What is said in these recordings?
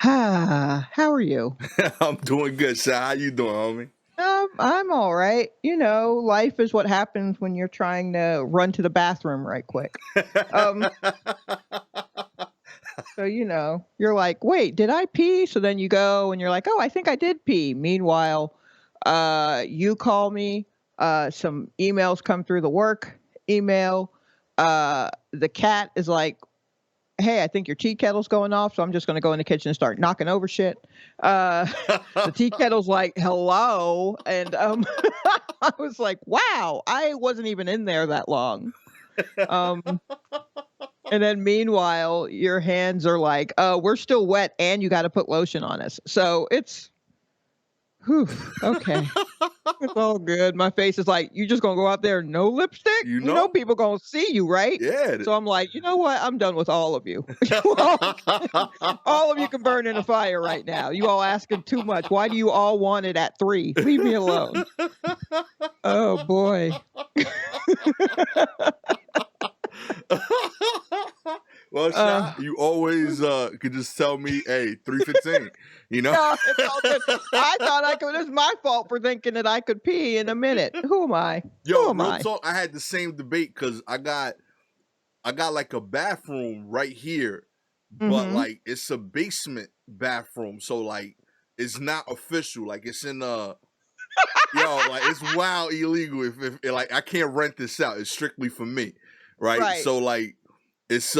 How are you? I'm doing good, Sha. How you doing, homie? I'm all right. Life is what happens when you're trying to run to the bathroom right quick. Um, so you're like, wait, did I pee? So then you go and you're like, oh, I think I did pee. Meanwhile, you call me, some emails come through the work email. The cat is like, hey, I think your tea kettle's going off, so I'm just gonna go in the kitchen and start knocking over shit. Uh, the tea kettle's like, hello. And I was like, wow, I wasn't even in there that long. Um, and then meanwhile, your hands are like, we're still wet and you got to put lotion on us. So it's, whew, okay. It's all good. My face is like, you just gonna go out there, no lipstick? You You know know? people gonna see you, right? Yeah. So I'm like, you know what? I'm done with all of you. All of you can burn in a fire right now. You all asking too much. Why do you all want it at 3? Leave me alone. Oh boy. Well, Uh, Sha, you always could just tell me, hey, 3:15. You know? no, it's all good. I thought I could. It's my fault for thinking that I could pee in a minute. Who am I? Who Yo, am real I? talk. I had the same debate because I got like a bathroom right here, but Mm-hmm. like it's a basement bathroom, so like it's not official. Like it's in yo, like it's wild illegal if like I can't rent this out. It's strictly for me, right? Right. So like it's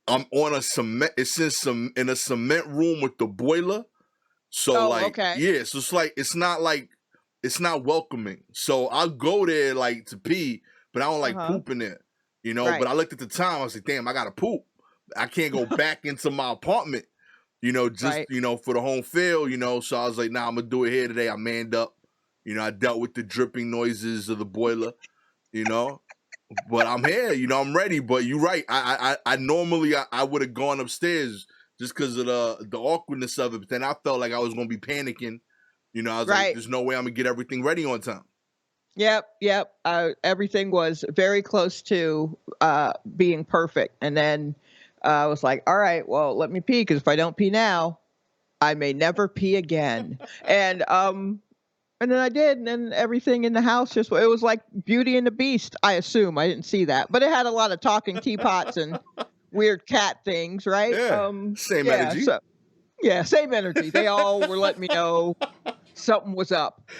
I'm on a cement. It's in a cement room with the boiler. So Oh, like okay. yeah, so it's like it's not welcoming. So I'll go there like to pee, but I don't Uh like huh. pooping there, you know. But Right. I looked at the time. I was like, damn, I gotta poop. I can't go back into my apartment, just Right. for the home field, So I was like, nah, I'm gonna do it here today. I manned up, I dealt with the dripping noises of the boiler, you know. But I'm here, I'm ready. But you're right. I normally I would have gone upstairs just because of the awkwardness of it. But then I felt like I was gonna be panicking. I was like, Right. there's no way I'm gonna get everything ready on time. Yep. Yep. Everything was very close to being perfect, and then I was like, all right, well, let me pee because if I don't pee now, I may never pee again. And then I did, and then everything in the house just it was like Beauty and the Beast, I assume. I didn't see that. But it had a lot of talking teapots and weird cat things, right? Yeah, same Yeah, energy. so yeah, same energy. They all were letting me know something was up.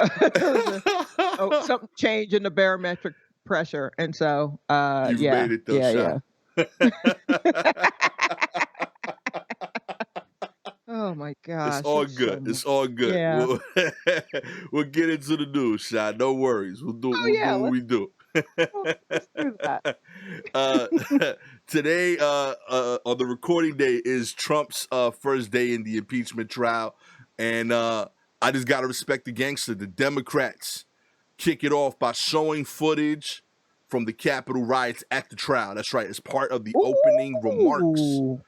There was something changed in the barometric pressure. And so You've yeah, made it though, yeah, Sha. yeah. Oh my It's gosh, all it's so good. much. It's all good. Yeah. We'll get into the news, Sha. No worries. We'll do Oh we'll do yeah, what we do. let's do that. uh, today, on the recording day, is Trump's first day in the impeachment trial, and I just gotta respect the gangster. The Democrats kick it off by showing footage from the Capitol riots at the trial. That's right, as part of the opening remarks Ooh.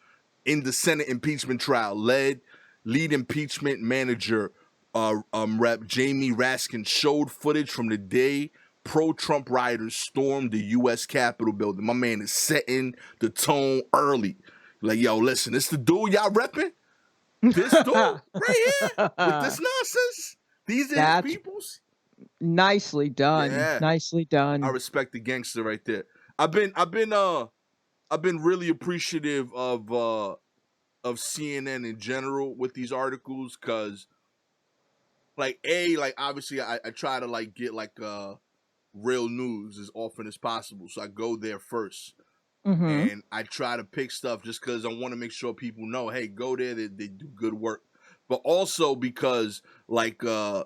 in the Senate impeachment trial. Lead impeachment manager Rep. Jamie Raskin showed footage from the day pro-Trump rioters stormed the U.S. Capitol building. My man is setting the tone early. Like, yo, listen, this the dude y'all repping? This dude right here with this nonsense? These are his That's peoples? nicely done. Yeah, Nicely I done. respect the gangster right there. I've been really appreciative of CNN in general with these articles because like obviously I try to like get like real news as often as possible. So I go there first Mhm. and I try to pick stuff just because I want to make sure people know, hey, go there, they do good work. But also because like I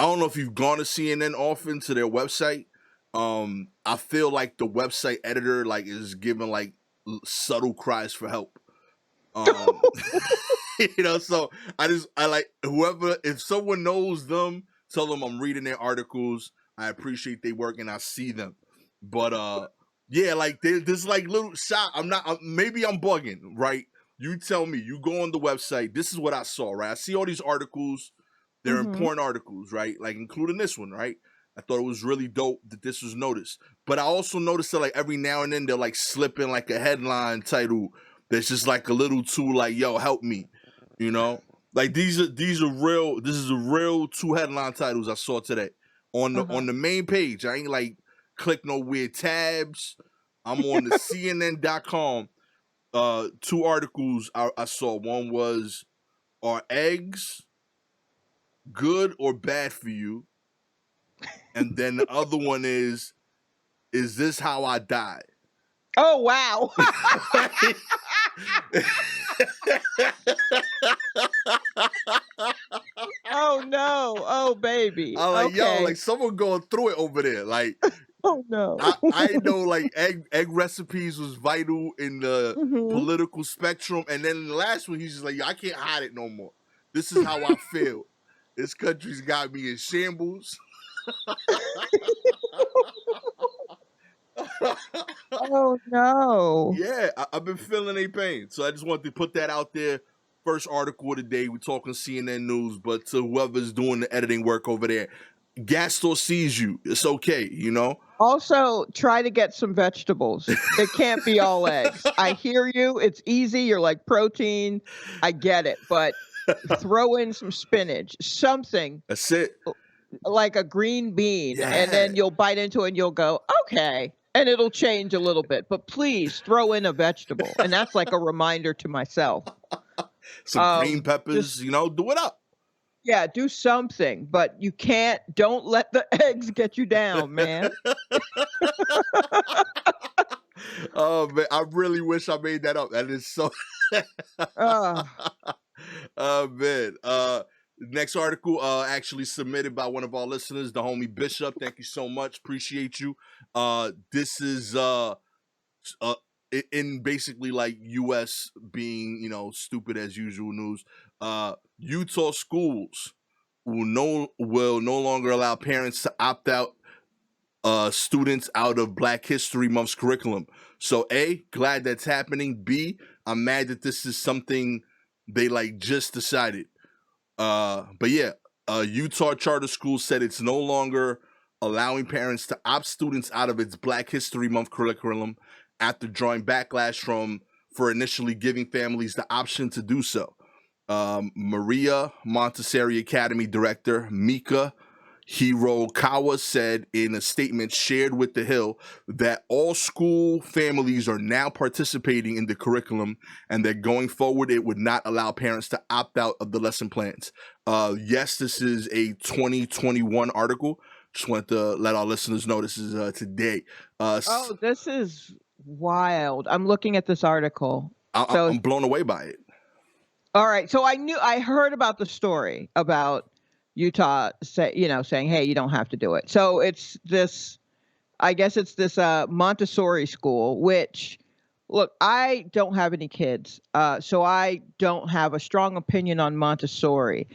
don't know if you've gone to CNN often to their website. I feel like the website editor like is giving like subtle cries for help. Um so I like whoever, if someone knows them, tell them I'm reading their articles. I appreciate their work and I see them. But yeah, like there's like little shot. Maybe I'm bugging, right? You tell me, you go on the website, this is what I saw, right? I see all these articles, they're Mhm. important articles, right? Like including this one, right? I thought it was really dope that this was noticed. But I also noticed that like every now and then they're like slipping like a headline title that's just like a little too like, yo, help me. You know, like these are real. This is a real 2 headline titles I saw today on the main page. I ain't like click no weird tabs. I'm on the CNN.com. 2 articles I saw. One was, are eggs good or bad for you? And then the other one is this how I die? Oh, wow. Oh, no. Oh, baby. I'm like, Okay. yo, like someone going through it over there. Like, oh, no. I know like egg recipes was vital in the political spectrum. And then the last one, he's just like, I can't hide it no more. This is how I feel. This country's got me in shambles. Oh, no. Yeah, I've been feeling a pain. So I just wanted to put that out there. First article of the day. We're talking CNN News, but to whoever's doing the editing work over there, Gastor sees you. It's okay, you know? Also, try to get some vegetables. It can't be all eggs. I hear you. It's easy. You're like protein. I get it. But throw in some spinach, something That's it. like a green bean, Yeah. and then you'll bite into it and you'll go, okay. And it'll change a little bit. But please throw in a vegetable. And that's like a reminder to myself. Some green peppers, you know, do it up. Yeah, do something, but you can't. Don't let the eggs get you down, man. Oh man, I really wish I made that up. That is so. Oh man. Next article, actually submitted by one of our listeners, the homie Bishop. Thank you so much. Appreciate you. This is in basically like U.S. being, you know, stupid as usual news. Utah schools will no longer allow parents to opt out students out of Black History Month's curriculum. So A, glad that's happening. B, I'm mad that this is something they like just decided. But yeah, Utah charter school said it's no longer allowing parents to opt students out of its Black History Month curriculum after drawing backlash for initially giving families the option to do so. Maria Montessori Academy director Mika Hirokawa said in a statement shared with The Hill that all school families are now participating in the curriculum and that going forward it would not allow parents to opt out of the lesson plans. Yes, this is a 2021 article. Just wanted to let our listeners know this is today. This is wild. I'm looking at this article. I'm blown away by it. All right. So I heard about the story about Utah saying, hey, you don't have to do it. So it's this, I guess it's this Montessori school, which, look, I don't have any kids. So I don't have a strong opinion on Montessori.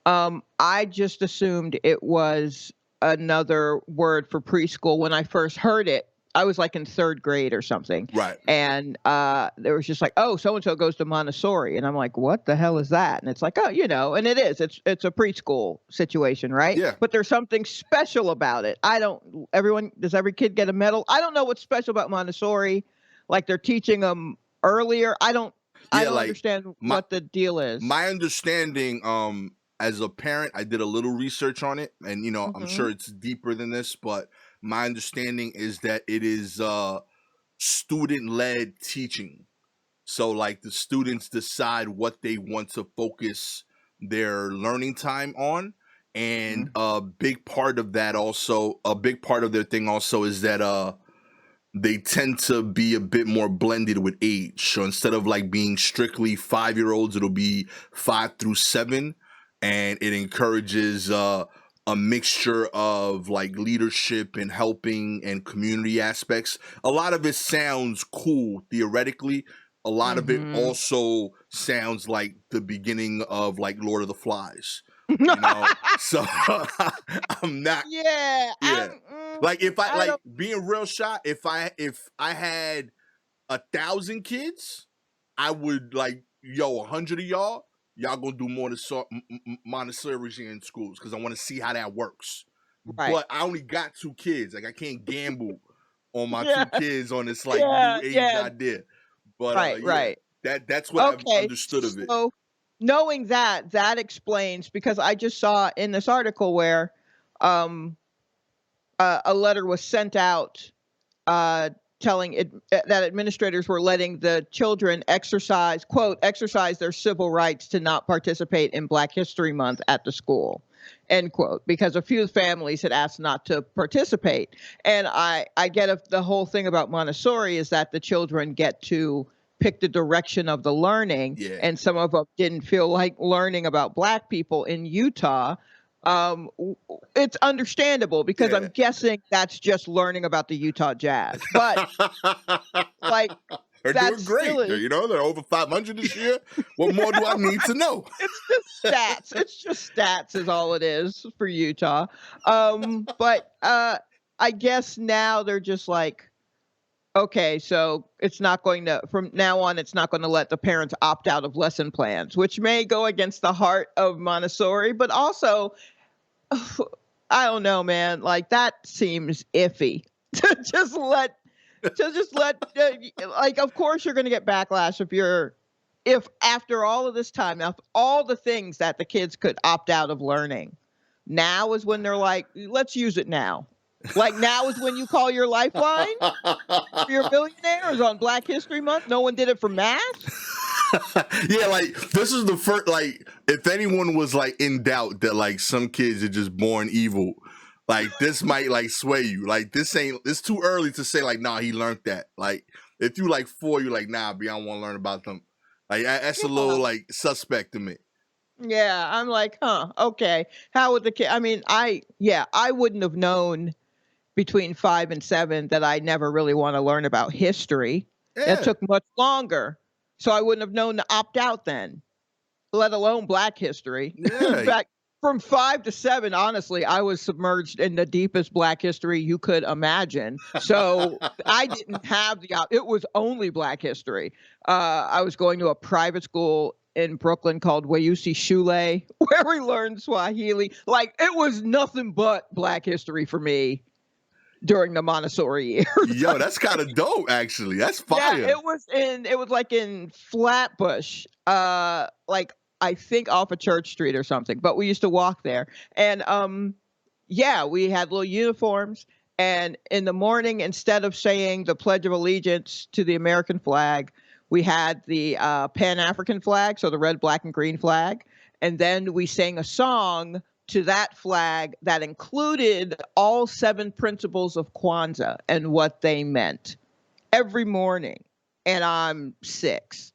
I just assumed it was another word for preschool. When I first heard it, I was like in 3rd grade or something. Right. And there was just like, oh, so-and-so goes to Montessori. And I'm like, what the hell is that? And it's like, oh, and it is. It's a preschool situation, right? Yeah. But there's something special about it. Does every kid get a medal? I don't know what's special about Montessori. Like they're teaching them earlier. I don't understand what the deal is. My understanding, as a parent, I did a little research on it. And, I'm sure it's deeper than this, but my understanding is that it is student-led teaching. So like the students decide what they want to focus their learning time on. And a big part of their thing also is that they tend to be a bit more blended with age. So instead of like being strictly 5-year-olds, it'll be 5 through 7. And it encourages a mixture of like leadership and helping and community aspects. A lot of it sounds cool theoretically. A lot of it also sounds like the beginning of like Lord of the Flies. So I'm not. Yeah. Like if I being real shot, if I had 1,000 kids, I would like 100 of y'all gonna do more Montessori in schools because I want to see how that works. Right. But I only got 2 kids. Like I can't gamble on my 2 kids on this like new age idea. But right. That's what I've understood of it. knowing that explains, because I just saw in this article where um, a letter was sent out uh, telling that administrators were letting the children exercise, quote, exercise their civil rights to not participate in Black History Month at the school, end quote, because a few families had asked not to participate. And I get the whole thing about Montessori is that the children get to pick the direction of the learning, Yeah. and some of them didn't feel like learning about Black people in Utah. It's understandable, because Yeah. I'm guessing that's just learning about the Utah Jazz. But like, they're that doing great. still is, You know, they're over 500 this year. What more do I need to know? it's just stats. It's just stats is all it is for Utah. But I guess now they're just like, okay, so it's not going to, from now on, it's not going to let the parents opt out of lesson plans, which may go against the heart of Montessori, but also, I don't know, man. Like, that seems iffy to just let like, of course you're going to get backlash if after all of this time, after all the things that the kids could opt out of learning, now is when they're like, let's use it now. Like, now is when you call your lifeline for your millionaires on Black History Month. No one did it for math. Yeah, like, this is the first, like, if anyone was like in doubt that like some kids are just born evil, like, this might like sway you. Like, it's too early to say like, nah, he learned that. Like, if you like 4, you're like, nah, B, I don't want to learn about them. Like, that's a little like suspect to me. Yeah, I'm like, huh, okay. How would the kid? I mean, I wouldn't have known between 5 and 7 that I never really want to learn about history. Yeah. That took much longer. So I wouldn't have known to opt out then, let alone Black history. Yeah. In fact, from 5 to 7, honestly, I was submerged in the deepest Black history you could imagine. So I didn't have it was only Black history. I was going to a private school in Brooklyn called Wayusi Shule, where we learned Swahili. Like, it was nothing but Black history for me during the Montessori years. Yo, that's kind of dope, actually. That's fire. Yeah, it was like in Flatbush, like, I think off of Church Street or something. But we used to walk there, and yeah, we had little uniforms. And in the morning, instead of saying the Pledge of Allegiance to the American flag, we had the Pan-African flag, so the red, black, and green flag. And then we sang a song to that flag that included all 7 principles of Kwanzaa and what they meant every morning. And I'm 6.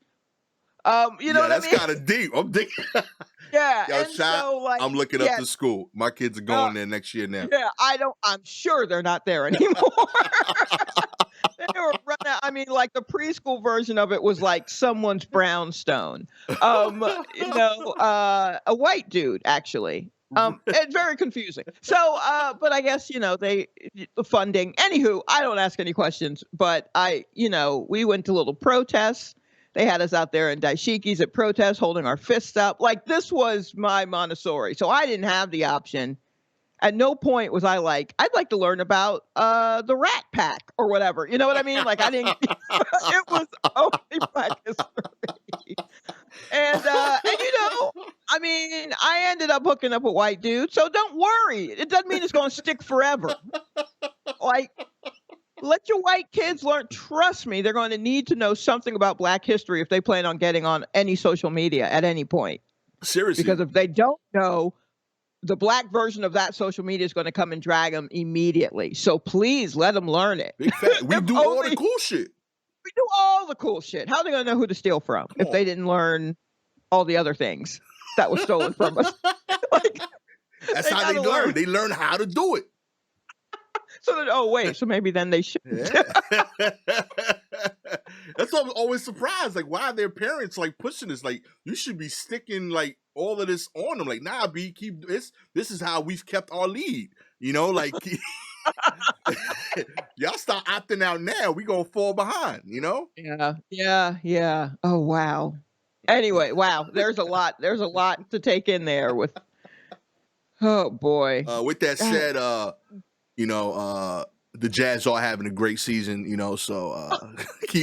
You know what I mean? That's kind of deep. I'm digging. Yeah. Yo, and so, like, I'm looking up the school. My kids are going there next year now. Yeah, I'm sure they're not there anymore. They were running. I mean, like, the preschool version of it was like someone's brownstone. A white dude, actually. It's very confusing. So, but I guess, the funding. Anywho, I don't ask any questions, but we went to little protests. They had us out there in dashikis at protests, holding our fists up. Like, this was my Montessori. So I didn't have the option. At no point was I like, I'd like to learn about the Rat Pack or whatever. You know what I mean? Like, I didn't. It was only Black history. And I mean, I ended up hooking up with white dudes. So don't worry. It doesn't mean it's going to stick forever. Like, let your white kids learn. Trust me, they're going to need to know something about Black history if they plan on getting on any social media at any point. Seriously. Because if they don't know, the Black version of that social media is going to come and drag them immediately. So please let them learn it. We do all the cool shit. We do all the cool shit. How are they going to know who to steal from if they didn't learn all the other things that was stolen from us? Like, that's how they learn. They learn how to do it. So maybe then they should. Yeah. That's why I'm always surprised. Like, why are their parents like pushing this? Like, you should be sticking like all of this on them. Like, nah, B, keep this. This is how we've kept our lead. Like, y'all start opting out now. We gonna fall behind. Yeah. Oh wow. Anyway, wow. There's a lot to take in there with. Oh boy. With that said, the Jazz are having a great season, so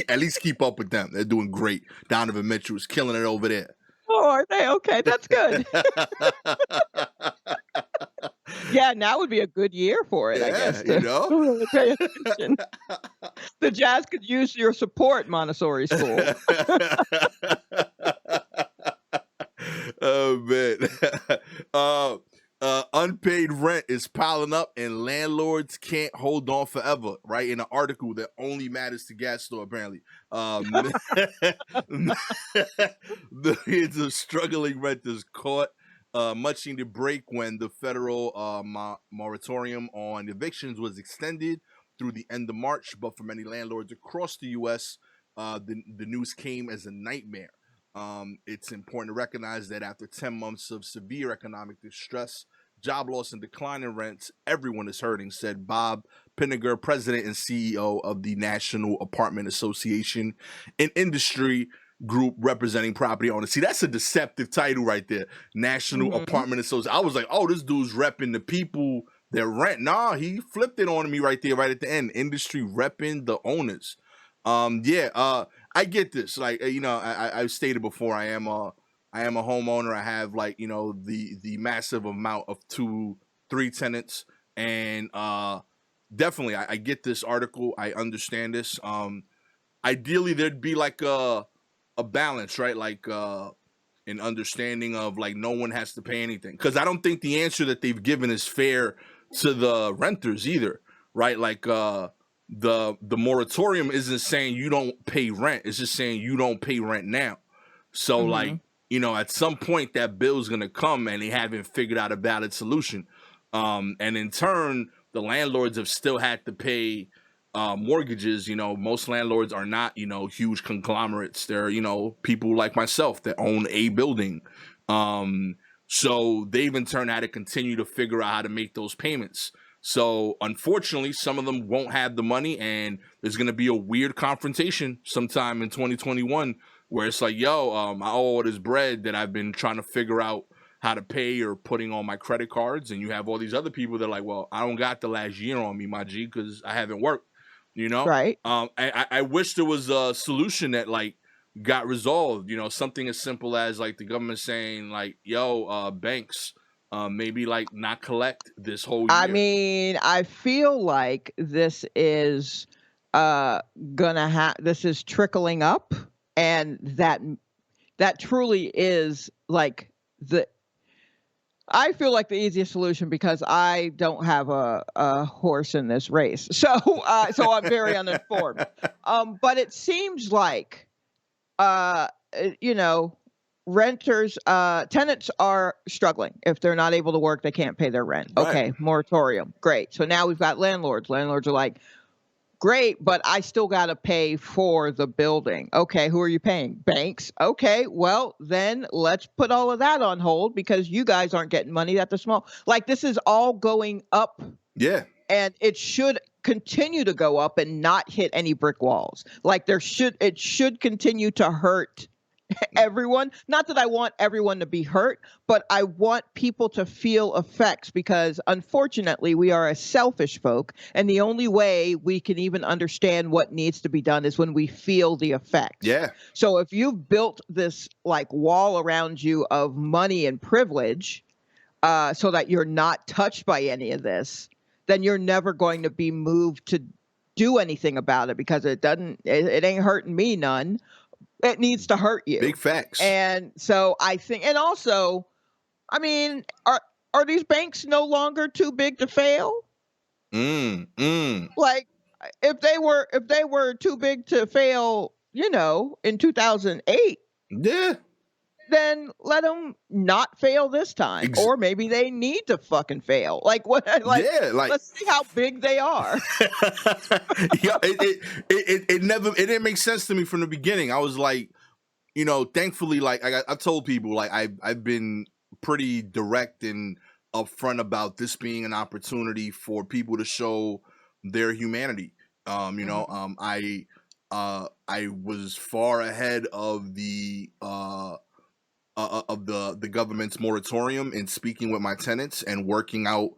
at least keep up with them. They're doing great. Donovan Mitchell is killing it over there. Oh, are they? Okay, that's good. Yeah, now would be a good year for it, I Yeah, guess, you to know? really pay attention. The Jazz could use your support, Montessori school. Oh man. uh, Unpaid rent is piling up and landlords can't hold on forever, right? In an article that only matters to Gastor, apparently. Millions of struggling renters caught much needed break when the federal moratorium on evictions was extended through the end of March. But for many landlords across the U.S., the news came as a nightmare. It's important to recognize that after 10 months of severe economic distress, job loss, and decline in rents, everyone is hurting, said Bob Pinniger, president and CEO of the National Apartment Association, an industry group representing property owners. See, that's a deceptive title right there. National Mhm. Apartment Association. I was like, oh, this dude's repping the people that rent. Nah, he flipped it on me right there, right at the end. Industry repping the owners. I get this. Like I've stated before, I am a homeowner. I have like the massive amount of 2, 3 tenants, and definitely I get this article. I understand this. Ideally, there'd be like a balance, right? Like an understanding of like no one has to pay anything, because I don't think the answer that they've given is fair to the renters either, right? Like the moratorium isn't saying you don't pay rent, it's just saying you don't pay rent now. So like Mhm. at some point that bill's gonna come and they haven't figured out a valid solution. And in turn the landlords have still had to pay mortgages. Most landlords are not huge conglomerates. They're people like myself that own a building. So they've in turn had to continue to figure out how to make those payments. So unfortunately, some of them won't have the money, and there's going to be a weird confrontation sometime in 2021 where it's like, yo, I owe all this bread that I've been trying to figure out how to pay or putting on my credit cards, and you have all these other people that are like, well, I don't got the last year on me, my G, because I haven't worked. You know, Right. I wish there was a solution that like got resolved. Something as simple as like the government saying like, yo, banks, maybe like not collect this whole I year. mean, I feel like this is, uh, this is trickling up, and that truly is, like, the I feel like the easiest solution because I don't have a horse in this race. So I'm very uninformed. But it seems like, uh, you know, tenants are struggling. If they're not able to work, they can't pay their rent. Right. Okay, moratorium. Great. So now we've got landlords. Landlords are like, great, but I still got to pay for the building. Okay, who are you paying? Banks. Okay, well, then let's put all of that on hold because you guys aren't getting money at the small. Like, this is all going up, Yeah. and it should continue to go up and not hit any brick walls. Like, it should continue to hurt everyone. Not that I want everyone to be hurt, but I want people to feel effects because unfortunately we are a selfish folk. And the only way we can even understand what needs to be done is when we feel the effects. Yeah. So if you've built this like wall around you of money and privilege, so that you're not touched by any of this, then you're never going to be moved to do anything about it because it ain't hurting me none. It needs to hurt Big you. facts. And so I think, and also, I mean, are these banks no longer too big to fail? Mm. Like, if they were too big to fail, in 2008, Yeah. then let them not fail this time, Ex- or maybe they need to fucking fail. Like what? Like, yeah. Like let's see how big they are. yeah, it never it didn't make sense to me from the beginning. I was like, thankfully, like I told people, like I've been pretty direct and upfront about this being an opportunity for people to show their humanity. Mhm. I was far ahead of the government's moratorium in speaking with my tenants and working out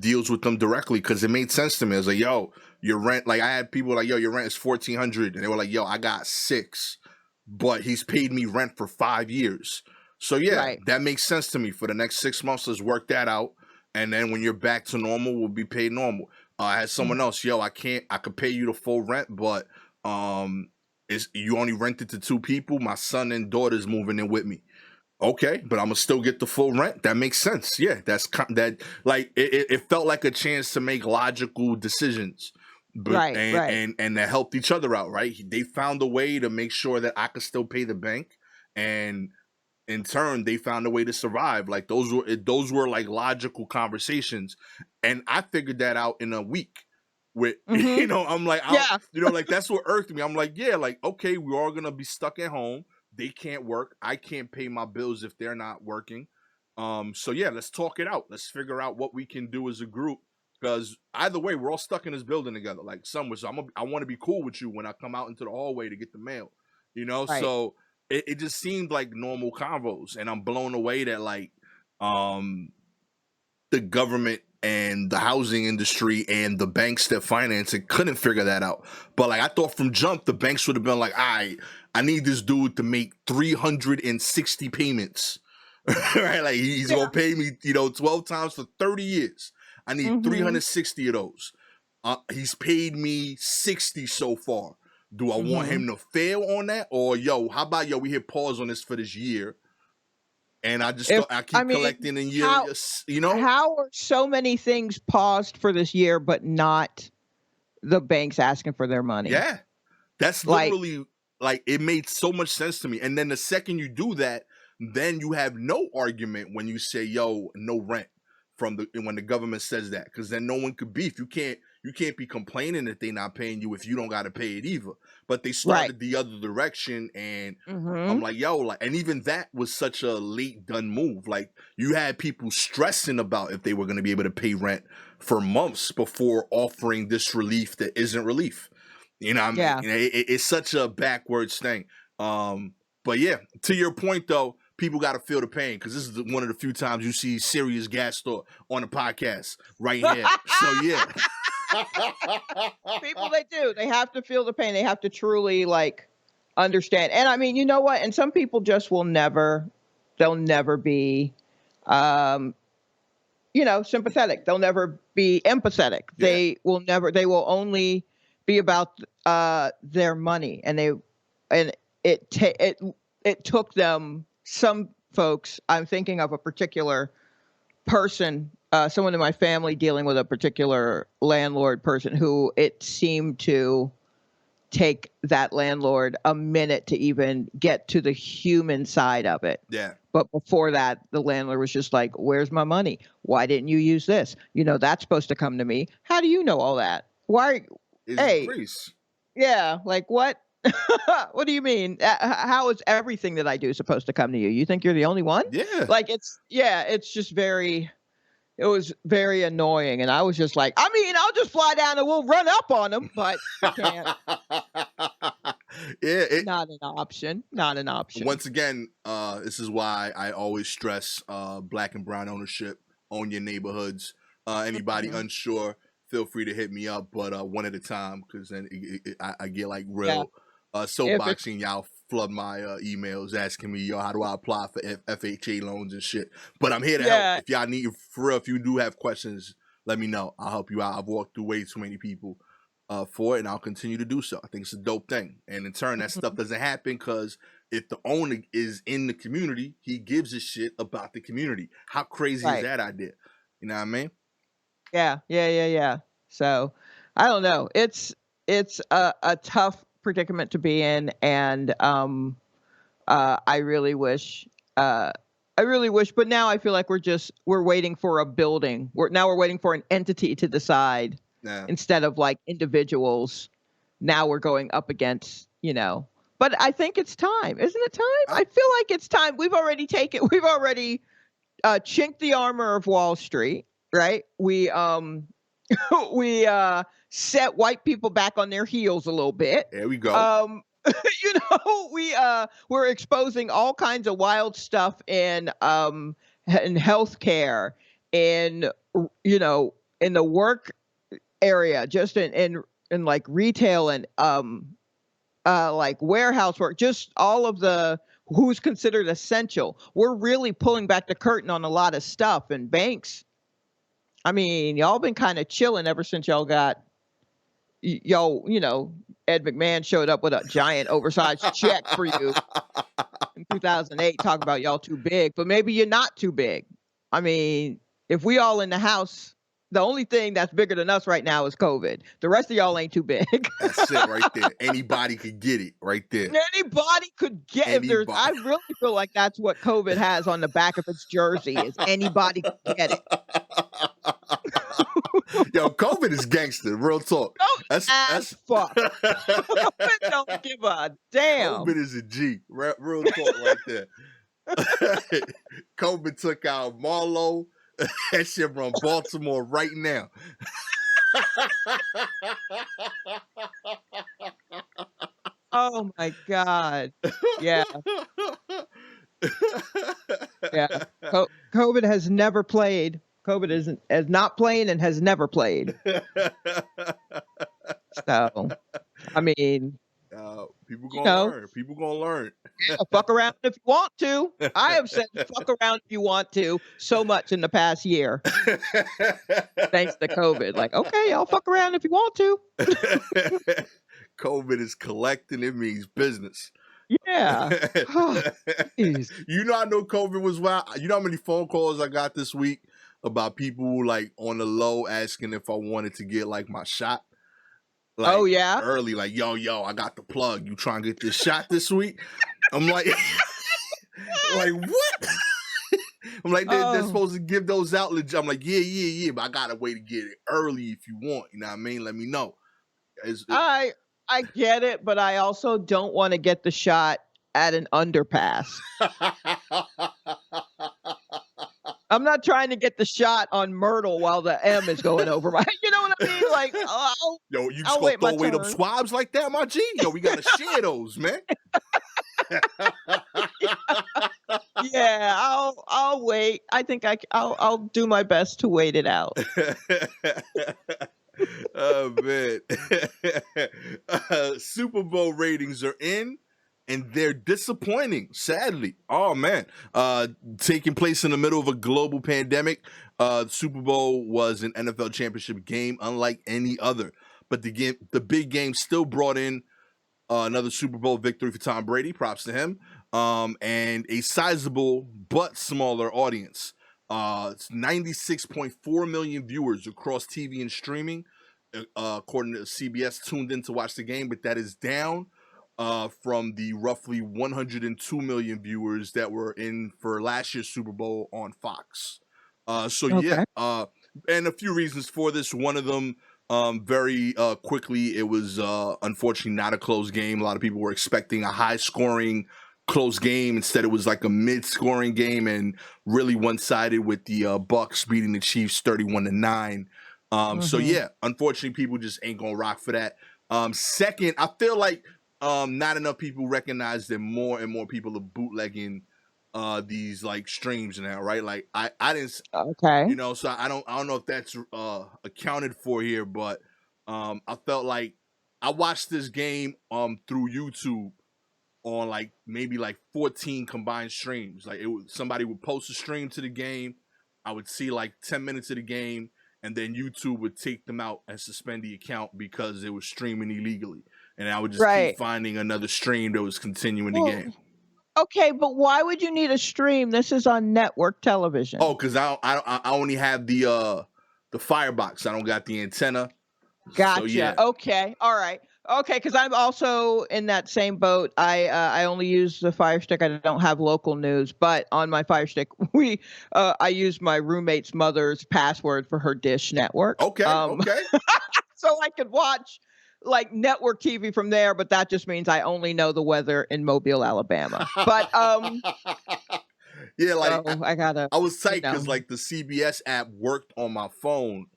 deals with them directly because it made sense to me. I was like, yo, your rent. Like I had people like, yo, your rent is $1,400, and they were like, yo, I got 6, but he's paid me rent for 5 years. So yeah, Right. that makes sense to me. For the next 6 months, let's work that out, and then when you're back to normal, we'll be paid normal. I had someone Mhm. else, yo, I can't. I could pay you the full rent, but is you only rented to 2 people? My son and daughter's moving in with me. Okay, but I'm gonna still get the full rent. That makes sense. Yeah, that like it felt like a chance to make logical decisions, but Right. Right. and that helped each other out. Right, they found a way to make sure that I could still pay the bank, and in turn they found a way to survive. Like those were like logical conversations, and I figured that out in a week. With Mhm. I'm like, Yeah. like that's what irked me. I'm like, yeah, like okay, we are gonna be stuck at home. They can't work. I can't pay my bills if they're not working. So yeah, let's talk it out. Let's figure out what we can do as a group. Because either way, we're all stuck in this building together, like somewhere. So I want to be cool with you when I come out into the hallway to get the mail. Right. So it just seemed like normal convos, and I'm blown away that like um the government and the housing industry and the banks that finance it couldn't figure that out. But like I thought from jump, the banks would have been like, I need this dude to make 360 payments. Right? Like he's Yeah. gonna pay me, 12 times for 30 years. I need Mhm. 360 of those. He's paid me 60 so far. Do I want Mhm. him to fail on that? Or how about we hit pause on this for this year? And If I I keep mean, collecting in year, how how are so many things paused for this year, but not the banks asking for their money? Yeah. That's Like, literally like it made so much sense to me. And then the second you do that, then you have no argument when you say, "Yo, no rent," from the when the government says that, because then no one could beef. You can't be complaining that they're not paying you if you don't got to pay it either. But they right. started the other direction, and I'm Mhm. like, yo, like, and even that was such a late done move. Like you had people stressing about if they were going to be able to pay rent for months before offering this relief that isn't relief. What I mean? Yeah. It's such a backwards thing. But yeah, to your point though, people got to feel the pain, because this is one of the few times you see serious Gastor on the podcast right here. So yeah. People, they do. They have to feel the pain. They have to truly like understand. And I mean, you know what? And some people just will never, they'll never be, um, sympathetic. They'll never be empathetic. Yeah. They will only be about their money. And it took them, some folks, I'm thinking of a particular person, someone in my family dealing with a particular landlord person who it seemed to take that landlord a minute to even get to the human side of it. Yeah. But before that, the landlord was just like, "Where's my money? Why didn't you use this? That's supposed to come to me. How do you know all that? Why? Is Hey, increase. yeah, like what? What do you mean? How is everything that I do supposed to come to you? You think you're the only one? Yeah. Like it's just very, it was very annoying, and I was just like, I mean, I'll just fly down and we'll run up on them, but I can't. Yeah. Not an option. Not an option. Once again, this is why I always stress black and brown ownership. Own your neighborhoods. Anybody Mhm. unsure, feel free to hit me up, but one at a time, because then I get like Yeah. real If it's soapboxing. Y'all flood my emails asking me, yo, how do I apply for FHA loans and shit. But I'm here to help. Yeah. If y'all need, for real, if you do have questions, let me know. I'll help you out. I've walked through way too many people for it, and I'll continue to do so. I think it's a dope thing. And in turn, that stuff Mhm. doesn't happen because if the owner is in the community, he gives a shit about the community. How crazy is Right. that idea? You know what I mean? Yeah. Yeah. Yeah. Yeah. So I don't know. It's a tough predicament to be in, and I really wish. Uh, I really wish, but now I feel like we're waiting for a building. We're waiting for an entity to decide Yeah. instead of like individuals. Now we're going up against, But I think it's time, isn't it time? I, I feel like it's time. We've already chinked the armor of Wall Street, right? We set white people back on their heels a little bit. there we go. Um, we're exposing all kinds of wild stuff in healthcare, in in the work area, just in like retail and like warehouse work, just all of the who's considered essential. We're really pulling back the curtain on a lot of stuff, and banks. I mean, y'all been kind of chilling ever since y'all got y'all. Ed McMahon showed up with a giant oversized check for you in 2008. Talk about y'all too big, but maybe you're not too big. I mean, if we all in the house, the only thing that's bigger than us right now is COVID. The rest of y'all ain't too big. That's it right there. Anybody could get it right there. Anybody could get if there's. Anybody. I really feel like that's what COVID has on the back of its jersey is anybody could get it. Yo, COVID is gangster. Real talk. That's fuck. COVID don't give a damn. COVID is a G. Real talk right there. COVID took out Marlowe. That shit from Baltimore right now. Oh my God. Yeah. Yeah. COVID has never played. COVID is not playing and has never played. So, I mean, people gonna learn. People gonna learn. Yeah, fuck around if you want to. I have said fuck around if you want to so much in the past year. Thanks to COVID. Like, okay, I'll fuck around if you want to. COVID is collecting. It means business. Yeah. Oh, I know COVID was wild. You know how many phone calls I got this week about people like on the low asking if I wanted to get like my shot. Like, oh yeah, early, like yo, I got the plug. You trying to get this shot this week? I'm like, like what? I'm like, they're supposed to give those out. I'm like, yeah, but I got a way to get it early if you want. You know what I mean? Let me know. I get it, but I also don't want to get the shot at an underpass. I'm not trying to get the shot on Myrtle while the M is going over my. You know what I mean? Like, yo, you just gonna throw away them swabs like that, my G? Yo, we gotta share those, man. Yeah, I'll wait. I think I'll do my best to wait it out. Oh man. Super Bowl ratings are in. And they're disappointing, sadly. Oh, man. Taking place in the middle of a global pandemic, the Super Bowl was an NFL championship game unlike any other. But the big game still brought in another Super Bowl victory for Tom Brady. Props to him. And a sizable but smaller audience. It's 96.4 million viewers across TV and streaming, according to CBS, tuned in to watch the game. But that is down from the roughly 102 million viewers that were in for last year's Super Bowl on Fox. Yeah, and a few reasons for this. One of them, very quickly, it was unfortunately not a close game. A lot of people were expecting a high-scoring, close game. Instead, it was like a mid-scoring game and really one-sided with the Bucks beating the Chiefs 31-9. So yeah, unfortunately, people just ain't gonna rock for that. Second, I feel like not enough people recognize that more and more people are bootlegging these like streams now, right? Like I didn't, so I don't know if that's accounted for here, but I felt like I watched this game through YouTube on like maybe like 14 combined streams. Like somebody would post a stream to the game, I would see like 10 minutes of the game, and then YouTube would take them out and suspend the account because it was streaming illegally. And I would just keep finding another stream that was continuing the game. Okay, but why would you need a stream? This is on network television. Oh, because I only have the Firebox. I don't got the antenna. Gotcha. So, yeah. Okay. All right. Okay, because I'm also in that same boat. I only use the Fire Stick. I don't have local news, but on my Fire Stick, I use my roommate's mother's password for her Dish network. Okay. Okay. So I could watch like network TV from there, but that just means I only know the weather in Mobile, Alabama. But yeah, like so I was psyched because like the CBS app worked on my phone,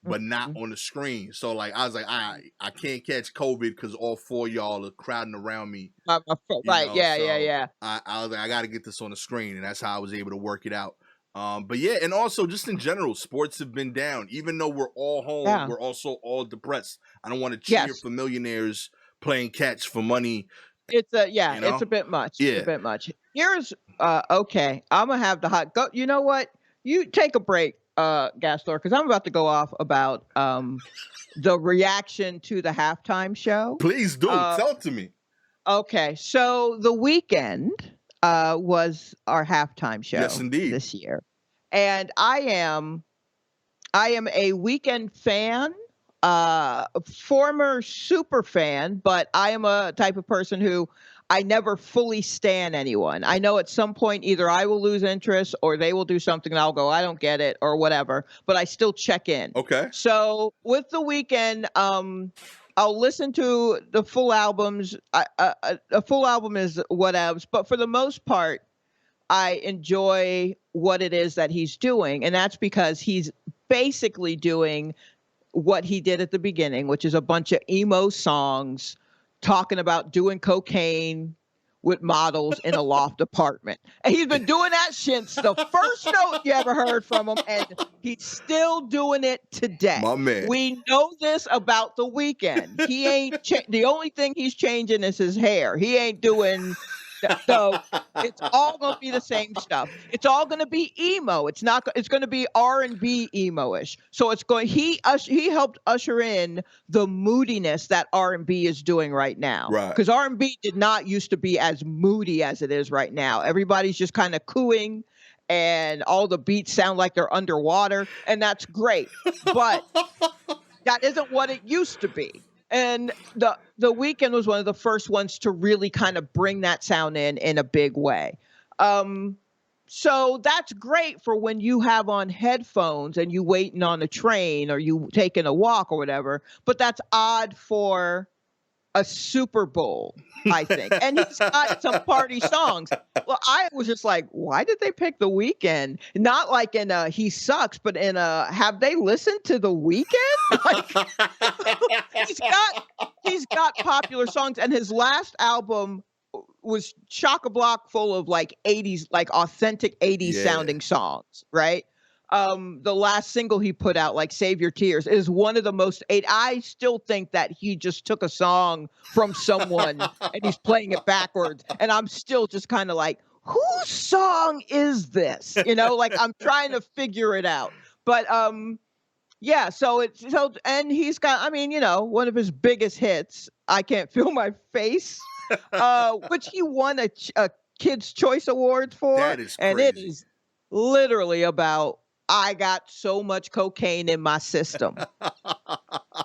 but not on the screen. So like I was like, I can't catch COVID because all four of y'all are crowding around me. Right? Yeah. I was like, I got to get this on the screen, and that's how I was able to work it out. But yeah, and also just in general, sports have been down. Even though we're all home, we're also all depressed. I don't want to cheer for millionaires playing catch for money. It's a bit much. Yeah. It's a bit much. Here's okay. I'm gonna have the hot go. You know what? You take a break, Gastor, because I'm about to go off about the reaction to the halftime show. Please do Uh, tell it to me. okay, so the weekend was our halftime Yes, show indeed. this year, and I am a Weekend fan, former super fan, but I am a type of person who I never fully stan anyone. I know at some point either I will lose interest or they will do something and I'll go, I don't get it or whatever, but I still check in. Okay. So with the Weekend, I'll listen to the full albums. A full album is whatevs, but for the most part, I enjoy what it is that he's doing. And that's because he's basically doing what he did at the beginning, which is a bunch of emo songs talking about doing cocaine with models in a loft apartment. And he's been doing that since the first note you ever heard from him, and he's still doing it today. My man. We know this about the Weekend. He ain't the only thing he's changing is his hair. He ain't doing so it's all going to be the same stuff. It's all going to be emo. It's not. It's going to be R&B emo-ish. So it's going. He helped usher in the moodiness that R&B is doing right now. Right. Because R&B did not used to be as moody as it is right now. Everybody's just kind of cooing, and all the beats sound like they're underwater, and that's great. But that isn't what it used to be. And the Weekend was one of the first ones to really kind of bring that sound in a big way. So that's great for when you have on headphones and you waiting on a train or you taking a walk or whatever. But that's odd for a Super Bowl, I think. And he's got some party songs. Well, I was just like, why did they pick the Weekend? Not like in a he sucks, but in a have they listened to the Weekend? Like, he's got popular songs, and his last album was chock-a-block full of like 80s, like authentic 80s sounding songs, right? The last single he put out, like Save Your Tears, is one of the most I still think that he just took a song from someone and he's playing it backwards. And I'm still just kind of like, whose song is this? You know, like I'm trying to figure it out. But yeah, and he's got, I mean, you know, one of his biggest hits, I Can't Feel My Face, which he won a Kids' Choice Awards for. That is crazy. And it is literally about, I got so much cocaine in my system,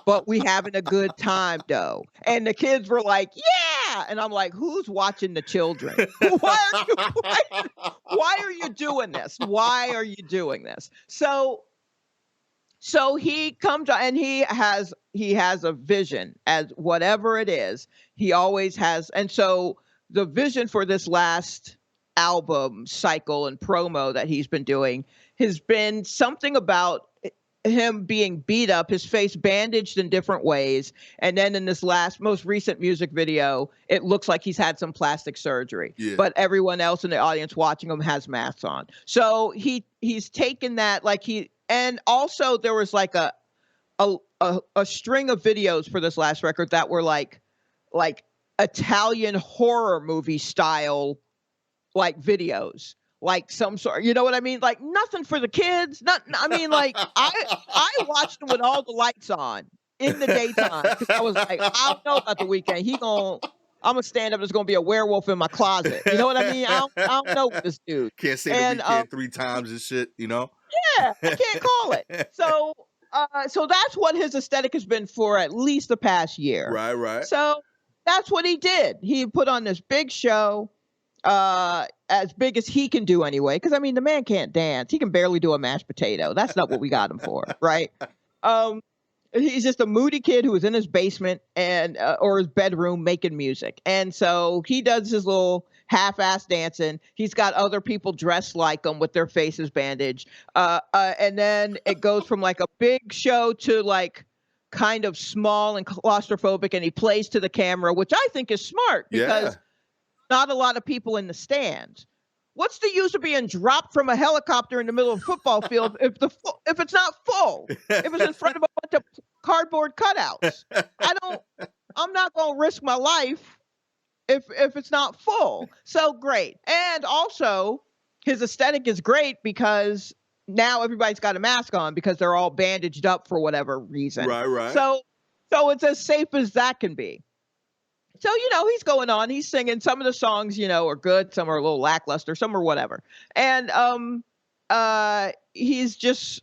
but we having a good time though. And the kids were like, yeah. And I'm like, who's watching the children? Why are you doing this? Why are you doing this? So he comes and he has a vision, as whatever it is, he always has. And so the vision for this last album cycle and promo that he's been doing has been something about him being beat up, his face bandaged in different ways. And then in this most recent music video, it looks like he's had some plastic surgery, but everyone else in the audience watching him has masks on. So he's taken that, and also there was like a string of videos for this last record that were like Italian horror movie style, like videos, like some sort, you know what I mean? Like nothing for the kids. I mean, like I watched them with all the lights on in the daytime because I was like, I don't know about the Weekend. I'm gonna stand up. There's gonna be a werewolf in my closet. You know what I mean? I don't know this dude. Can't say the Weekend 3 times and shit. You know? Yeah, I can't call it. So that's what his aesthetic has been for at least the past year. Right. So that's what he did. He put on this big show, as big as he can do anyway. Because I mean, the man can't dance. He can barely do a mashed potato. That's not what we got him for, right? He's just a moody kid who was in his basement or his bedroom making music. And so he does his little half-ass dancing. He's got other people dressed like him with their faces bandaged. And then it goes from like a big show to like kind of small and claustrophobic. And he plays to the camera, which I think is smart because not a lot of people in the stands. What's the use of being dropped from a helicopter in the middle of a football field if it's not full? If it's in front of a bunch of cardboard cutouts, I'm not going to risk my life if it's not full. So great. And also his aesthetic is great because now everybody's got a mask on because they're all bandaged up for whatever reason. Right. So it's as safe as that can be. So, he's going on, he's singing. Some of the songs, are good, some are a little lackluster, some are whatever. And he's just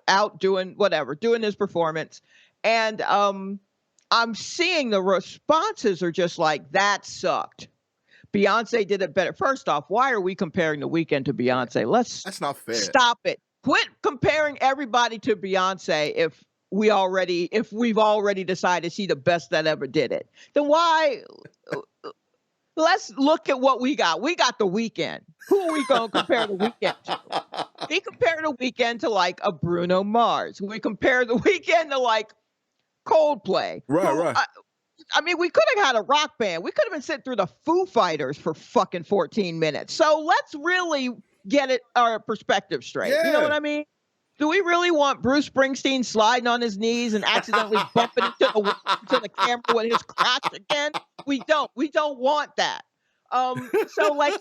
out doing whatever, doing his performance. And I'm seeing the responses are just like, that sucked. Beyonce did it better. First off, why are we comparing The Weeknd to Beyonce? That's not fair. Stop it. Quit comparing everybody to Beyonce if we've already decided she's the best that ever did it. Then why? Let's look at what we got. We got The Weeknd. Who are we going to compare The Weeknd to? We compare The Weeknd to like a Bruno Mars. We compare The Weeknd to like Coldplay. Right. I mean, we could have had a rock band. We could have been sitting through the Foo Fighters for fucking 14 minutes. So let's really get our perspective straight. Yeah. You know what I mean? Do we really want Bruce Springsteen sliding on his knees and accidentally bumping into the camera with his crotch again? We don't. We don't want that. So like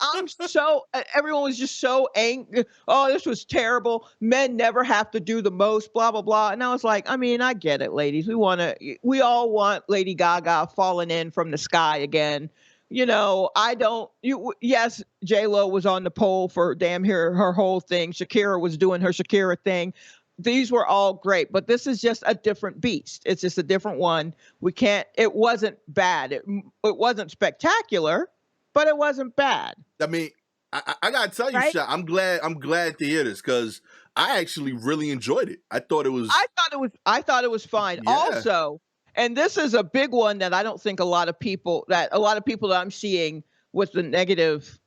everyone was just so angry. Oh, this was terrible. Men never have to do the most, blah, blah, blah. And I was like, I mean, I get it, ladies. We all want Lady Gaga falling in from the sky again. Yes, J-Lo was on the pole for damn her whole thing. Shakira was doing her Shakira thing. These were all great, but this is just a different beast. It's just a different one. It wasn't bad. It wasn't spectacular, but it wasn't bad. I mean, I gotta tell you, right? Sha, I'm glad to hear this because I actually really enjoyed it. I thought it was fine. Yeah. Also, and this is a big one that I don't think a lot of people that I'm seeing with the negative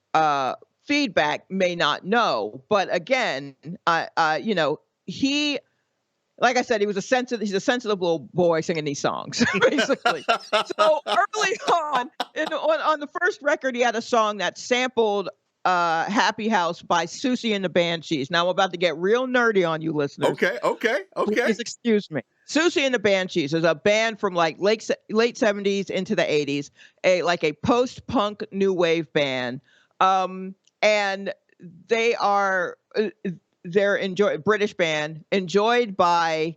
feedback may not know. But again, he, like I said, he's a sensitive little boy singing these songs, basically. So early on the first record, he had a song that sampled Happy House by Susie and the Banshees. Now I'm about to get real nerdy on you listeners. Okay. Please excuse me. Susie and the Banshees is a band from like late 70s into the 80s, a post-punk new wave band. And they're British band, enjoyed by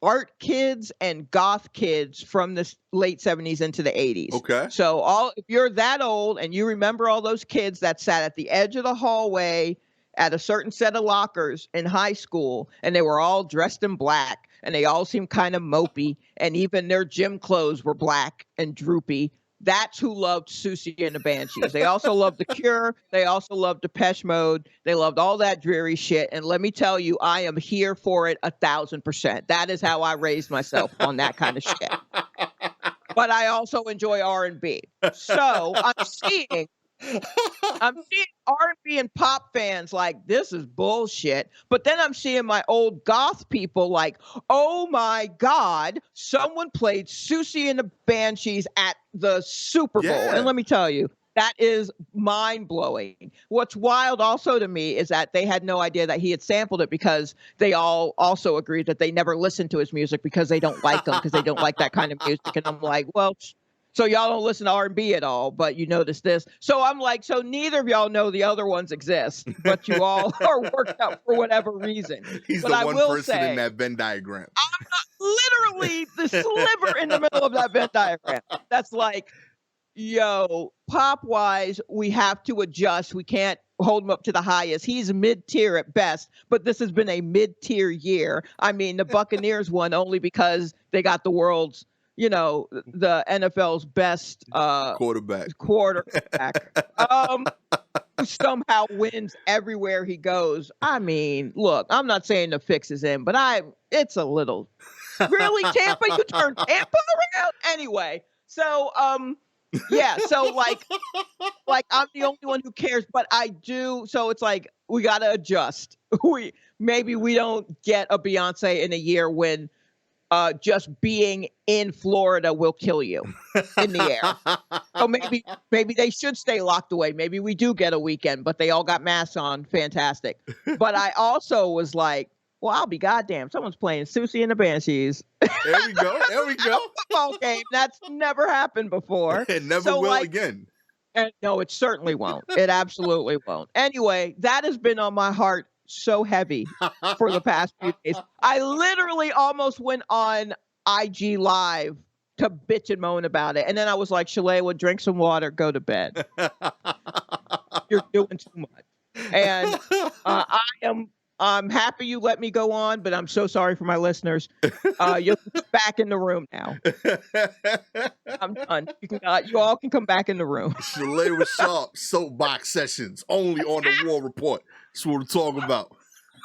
art kids and goth kids from the late 70s into the 80s. Okay. So if you're that old and you remember all those kids that sat at the edge of the hallway at a certain set of lockers in high school, and they were all dressed in black, and they all seemed kind of mopey, and even their gym clothes were black and droopy. That's who loved Susie and the Banshees. They also loved The Cure. They also loved Depeche Mode. They loved all that dreary shit. And let me tell you, I am here for it 1,000%. That is how I raised myself on that kind of shit. But I also enjoy R&B. So I'm seeing R&B and pop fans like, this is bullshit. But then I'm seeing my old goth people like, oh my God, someone played Susie and the Banshees at the Super Bowl. Yeah. And let me tell you, that is mind-blowing. What's wild also to me is that they had no idea that he had sampled it because they all also agreed that they never listened to his music because they don't like him, because they don't like that kind of music. And I'm like, well, so y'all don't listen to R&B at all, but you notice this. So I'm like, so neither of y'all know the other ones exist, but you all are worked up for whatever reason. He's but the I one will person say, in that Venn diagram. I'm not literally the sliver in the middle of that Venn diagram. That's like, yo, pop-wise, we have to adjust. We can't hold him up to the highest. He's mid-tier at best, but this has been a mid-tier year. I mean, the Buccaneers won only because they got the world's, the NFL's best quarterback. Who somehow wins everywhere he goes. I mean, look, I'm not saying the fix is in, but it's a little really Tampa. You turned Tampa around anyway. So yeah, so like I'm the only one who cares, but I do. So it's like we gotta adjust. Maybe we don't get a Beyonce in a year when just being in Florida will kill you in the air. So maybe they should stay locked away. Maybe we do get a Weeknd, but they all got masks on. Fantastic. But I also was like, well, I'll be goddamn. Someone's playing Susie and the Banshees. There we go. Football game. That's never happened before. It never will again. And no, it certainly won't. It absolutely won't. Anyway, that has been on my heart so heavy for the past few days. I literally almost went on IG Live to bitch and moan about it. And then I was like, Shalewa, drink some water, go to bed. You're doing too much. And I'm happy you let me go on, but I'm so sorry for my listeners. You're back in the room now. I'm done. You all can come back in the room. Shalewa Sharpe soapbox sessions only on the War Report. That's what we're talking about.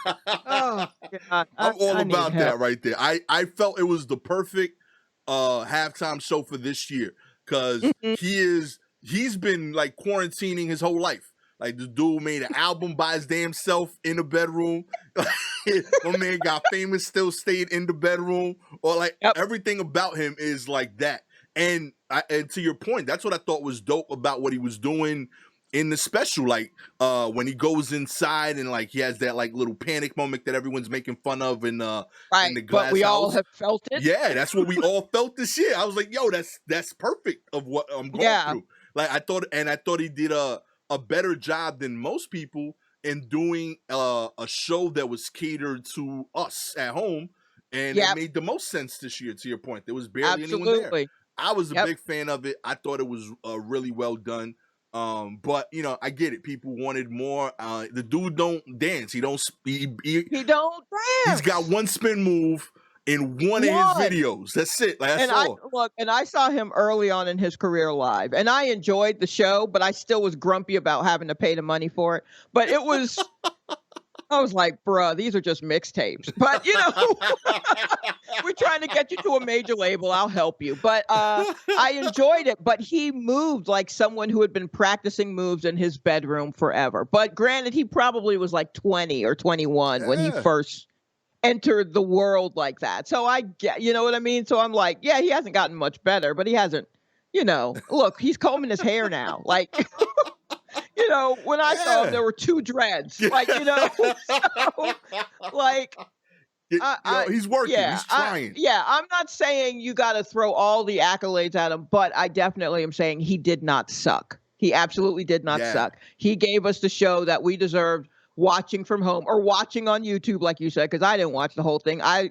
Oh, God. I'm all I need about help. that right there. I felt it was the perfect halftime show for this year because he's been like quarantining his whole life. Like the dude made an album by his damn self in the bedroom. My man got famous, still stayed in the bedroom. Or like everything about him is like that. And to your point, that's what I thought was dope about what he was doing in the special. Like when he goes inside and like he has that like little panic moment that everyone's making fun of in the glass but we house. all have felt it. Yeah, that's what we all felt this year. I was like, yo, that's perfect of what I'm going through. Like I thought he did a better job than most people in doing a show that was catered to us at home, and it made the most sense this year. To your point, there was barely anyone there. I was a big fan of it. I thought it was really well done. But you know, I get it. People wanted more. The dude don't dance. He don't dance. He's got one spin move in one of his videos. That's it. Like, that's all. I saw him early on in his career live, and I enjoyed the show, but I still was grumpy about having to pay the money for it. But it was, I was like, bruh, these are just mixtapes. But you know, we're trying to get you to a major label. I'll help you. But I enjoyed it. But he moved like someone who had been practicing moves in his bedroom forever. But granted, he probably was like 20 or 21 when he first entered the world like that. So I get, you know what I mean? So I'm like, yeah, he hasn't gotten much better, but he hasn't, you know, look, he's combing his hair now. Like, you know, when I saw him, there were 2 dreads. Like, you know, so, like, he's working. He's trying. I'm not saying you got to throw all the accolades at him, but I definitely am saying he did not suck. He absolutely did not suck. He gave us the show that we deserved watching from home or watching on YouTube, like you said, because I didn't watch the whole thing. I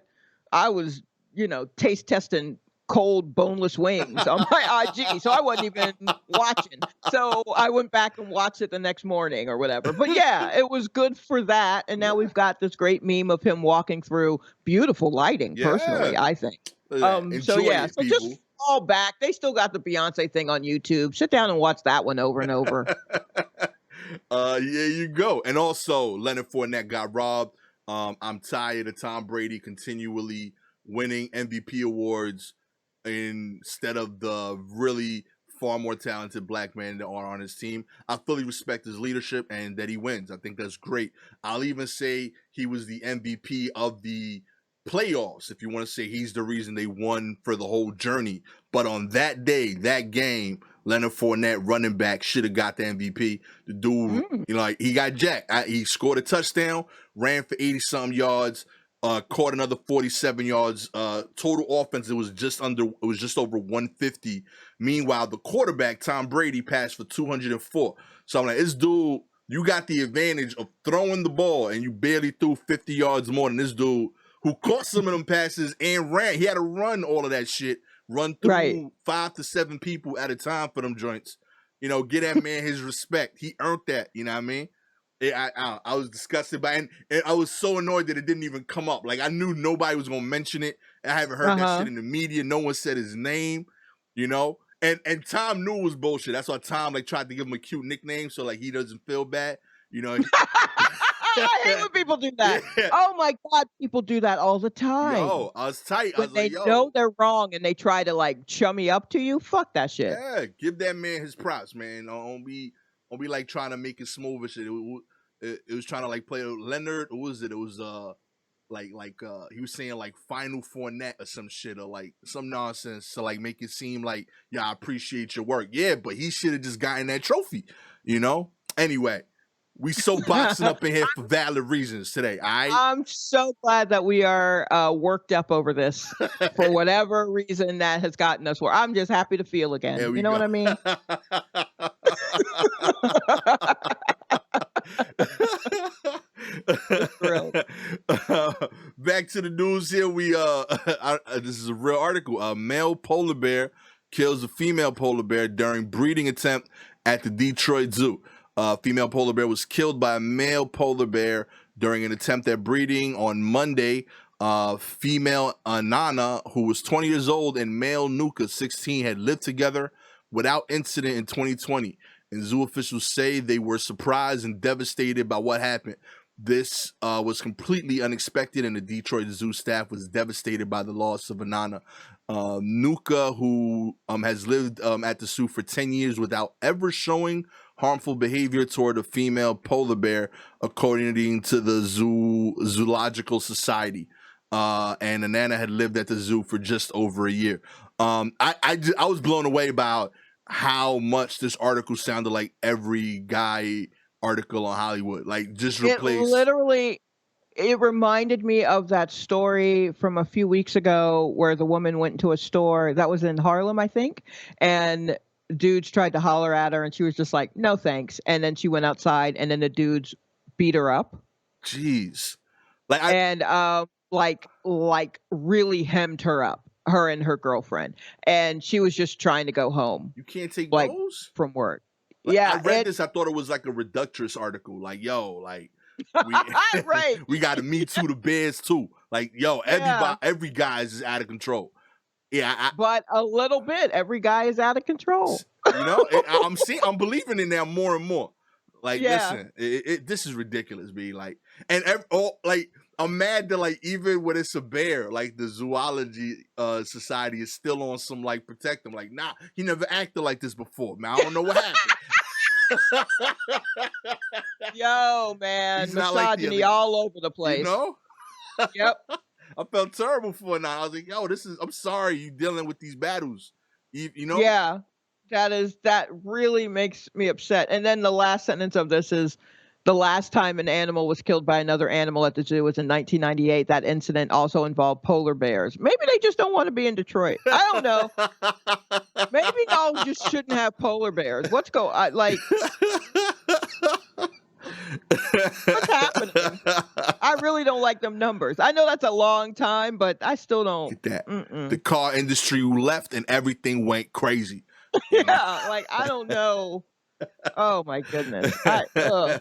was, you know, taste testing cold boneless wings on my IG, so I wasn't even watching. So I went back and watched it the next morning or whatever. But yeah, it was good for that. And now we've got this great meme of him walking through beautiful lighting. Personally, I think. So just fall back. They still got the Beyonce thing on YouTube. Sit down and watch that one over and over. Yeah, you go. And also, Leonard Fournette got robbed. I'm tired of Tom Brady continually winning MVP awards instead of the really far more talented black men that are on his team. I fully respect his leadership and that he wins. I think that's great. I'll even say he was the MVP of the playoffs, if you want to say he's the reason they won for the whole journey. But on that day, that game, Leonard Fournette, running back, should have got the MVP. The dude, you know, like, he got jacked. He scored a touchdown, ran for 80-something yards, caught another 47 yards. Total offense, it was just over 150. Meanwhile, the quarterback, Tom Brady, passed for 204. So I'm like, this dude, you got the advantage of throwing the ball, and you barely threw 50 yards more than this dude who caught some of them passes and ran. He had to run all of that shit, run through 5 to 7 people at a time for them joints. You know, get that man his respect. He earned that. You know what I mean? I was disgusted by it, and I was so annoyed that it didn't even come up. Like, I knew nobody was gonna mention it. I haven't heard that shit in the media. No one said his name. You know, and Tom knew it was bullshit. That's why Tom like tried to give him a cute nickname so like he doesn't feel bad. You know. I hate when people do that. Yeah. Oh my God, people do that all the time. Yo, I was tight. When they know they're wrong and they try to like chummy up to you, fuck that shit. Yeah, give that man his props, man. Don't be like trying to make it smooth and shit. It was trying to like play Leonard. What was it? It was like he was saying like Final Fournette or some shit or like some nonsense to like make it seem like, yeah, I appreciate your work. Yeah, but he should have just gotten that trophy, you know? Anyway. We so boxing up in here for valid reasons today. I'm so glad that we are worked up over this for whatever reason that has gotten us where I'm just happy to feel again. You know what I mean? Was thrilled. Back to the news here. This is a real article. A male polar bear kills a female polar bear during breeding attempt at the Detroit Zoo. Female polar bear was killed by a male polar bear during an attempt at breeding on Monday. Female Anana, who was 20 years old, and male Nuka, 16, had lived together without incident in 2020. And zoo officials say they were surprised and devastated by what happened. This was completely unexpected, and the Detroit Zoo staff was devastated by the loss of Anana. Nuka, who has lived at the zoo for 10 years without ever showing harmful behavior toward a female polar bear, according to the Zoological Society. And Anana had lived at the zoo for just over a year. I was blown away by how much this article sounded like every guy article on Hollywood. Like, just replace. It reminded me of that story from a few weeks ago where the woman went into a store that was in Harlem, I think, and dudes tried to holler at her and she was just like, no thanks. And then she went outside and then the dudes beat her up. Jeez. Like really hemmed her up, her and her girlfriend. And she was just trying to go home. You can't take those from work. I read this. I thought it was like a reductress article. Like, yo, like we got to Me Too the bears too. Like, yo, every guy is out of control. Yeah, but a little bit. Every guy is out of control. You know, I'm believing in that more and more. Like, listen, this is ridiculous, B. Like, and I'm mad that, like, even when it's a bear, like, the zoology society is still on some, like, protect them. Like, nah, he never acted like this before, man. I don't know what happened. Yo, man, misogyny all over the place. You know? Yep. I felt terrible for it now. I was like, yo, I'm sorry you dealing with these battles. You know? Yeah. That really makes me upset. And then the last sentence of this is, the last time an animal was killed by another animal at the zoo was in 1998. That incident also involved polar bears. Maybe they just don't want to be in Detroit. I don't know. Maybe y'all just shouldn't have polar bears. What's happening? I really don't like them numbers. I know that's a long time, but I still don't. Get that. The car industry left and everything went crazy. Yeah, like, I don't know. Oh my goodness. So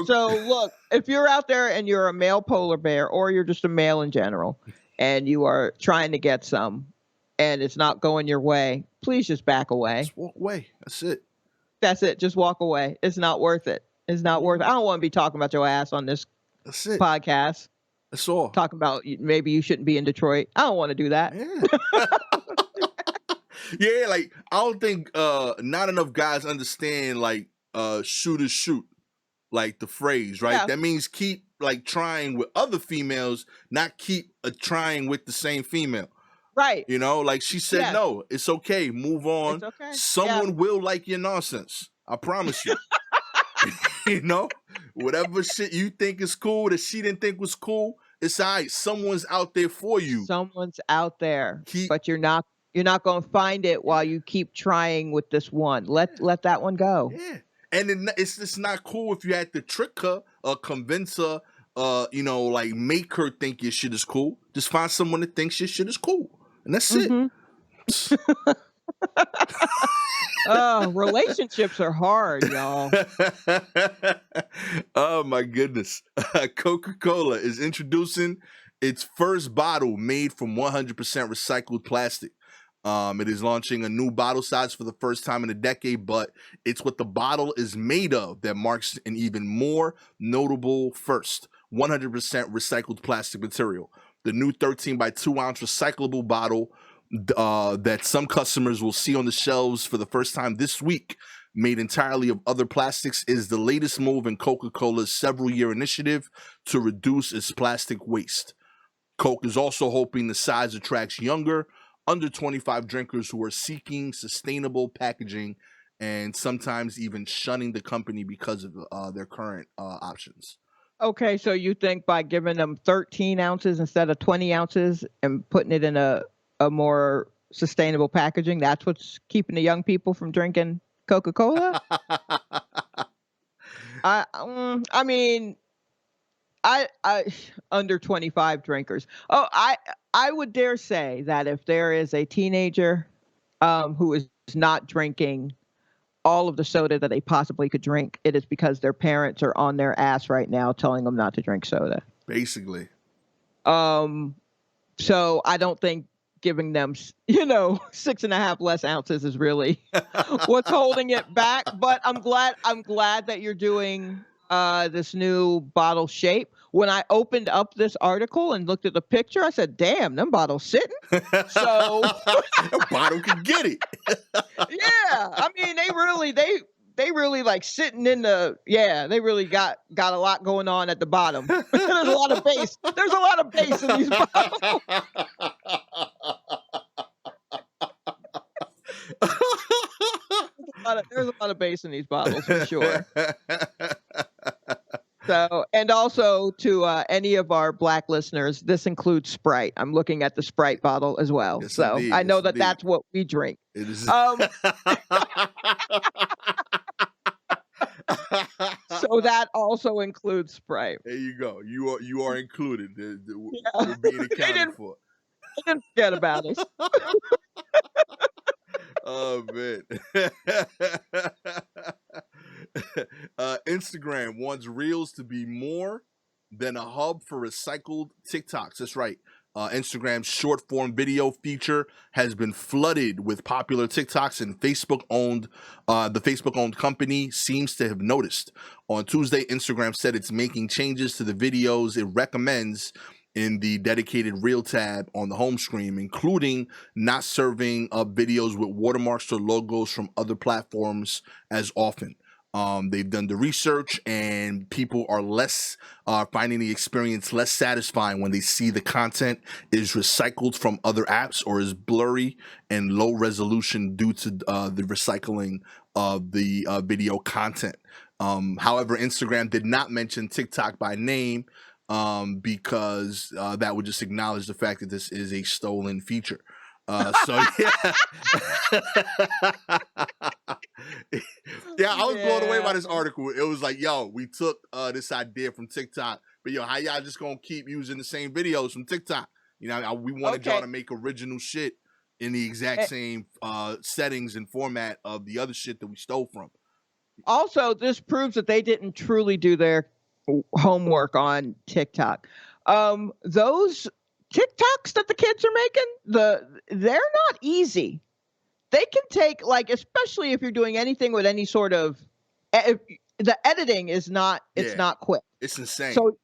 look, if you're out there and you're a male polar bear, or you're just a male in general, and you are trying to get some and it's not going your way, please just back away. Just walk away. That's it. Just walk away. It's not worth it. It's not worth it. I don't want to be talking about your ass on this podcast. That's all. Talking about maybe you shouldn't be in Detroit. I don't want to do that. Yeah. Yeah, like, I don't think not enough guys understand, like, shooters shoot, like, the phrase, right? Yeah. That means keep, like, trying with other females, not keep trying with the same female. Right. You know, like, she said, no, it's okay, move on. It's okay. Someone will like your nonsense. I promise you. You know, whatever shit you think is cool that she didn't think was cool, it's all right. Someone's out there for you. Someone's out there, but you're not going to find it while you keep trying with this one. Let that one go. Yeah. And it's just not cool if you had to trick her or convince her, like, make her think your shit is cool. Just find someone that thinks your shit is cool. And that's it. Relationships are hard, y'all. Oh, my goodness. Coca-Cola is introducing its first bottle made from 100% recycled plastic. It is launching a new bottle size for the first time in a decade, but it's what the bottle is made of that marks an even more notable first. 100% recycled plastic material. The new 13 by 2 ounce recyclable bottle that some customers will see on the shelves for the first time this week, made entirely of other plastics, is the latest move in Coca-Cola's several-year initiative to reduce its plastic waste. Coke is also hoping the size attracts younger, under 25 drinkers who are seeking sustainable packaging and sometimes even shunning the company because of their current options. Okay, so you think by giving them 13 ounces instead of 20 ounces and putting it in a more sustainable packaging, that's what's keeping the young people from drinking Coca-Cola? I mean, I under 25 drinkers. Oh, I would dare say that if there is a teenager, who is not drinking all of the soda that they possibly could drink, it is because their parents are on their ass right now telling them not to drink soda. Basically. Um, so I don't think giving them, 6.5 less ounces is really what's holding it back. But I'm glad that you're doing this new bottle shape. When I opened up this article and looked at the picture, I said, "Damn, them bottles sitting." So A bottle can get it. yeah, I mean, they really like sitting in they really got a lot going on at the bottom. There's a lot of bass. There's a lot of bass in these bottles. There's a lot of bass in these bottles for sure. So, and also to any of our Black listeners, this includes Sprite. I'm looking at the Sprite bottle as well. Yes, So indeed. I know Yes, that indeed. that's what we drink. It is. So that also includes Sprite. There you go. You are included. Yeah. We're being They accounted didn't, for. they didn't forget about us. Oh man. Instagram wants Reels to be more than a hub for recycled TikToks. That's right. Instagram's short form video feature has been flooded with popular TikToks, and the Facebook owned company seems to have noticed. On Tuesday, Instagram said it's making changes to the videos it recommends in the dedicated Reel tab on the home screen, including not serving up videos with watermarks or logos from other platforms as often. They've done the research, and people are finding the experience less satisfying when they see the content is recycled from other apps or is blurry and low resolution due to the recycling of the video content. However, Instagram did not mention TikTok by name because that would just acknowledge the fact that this is a stolen feature. So yeah. Yeah, I was blown away by this article. It was like, yo, we took this idea from TikTok, but yo, how y'all just gonna keep using the same videos from TikTok? We wanted y'all to make original shit in the exact same settings and format of the other shit that we stole from. Also, this proves that they didn't truly do their homework on TikTok. Those TikToks that the kids are making, they're not easy. They can take, like, especially if you're doing anything with any sort of the editing is not not quick. It's insane. So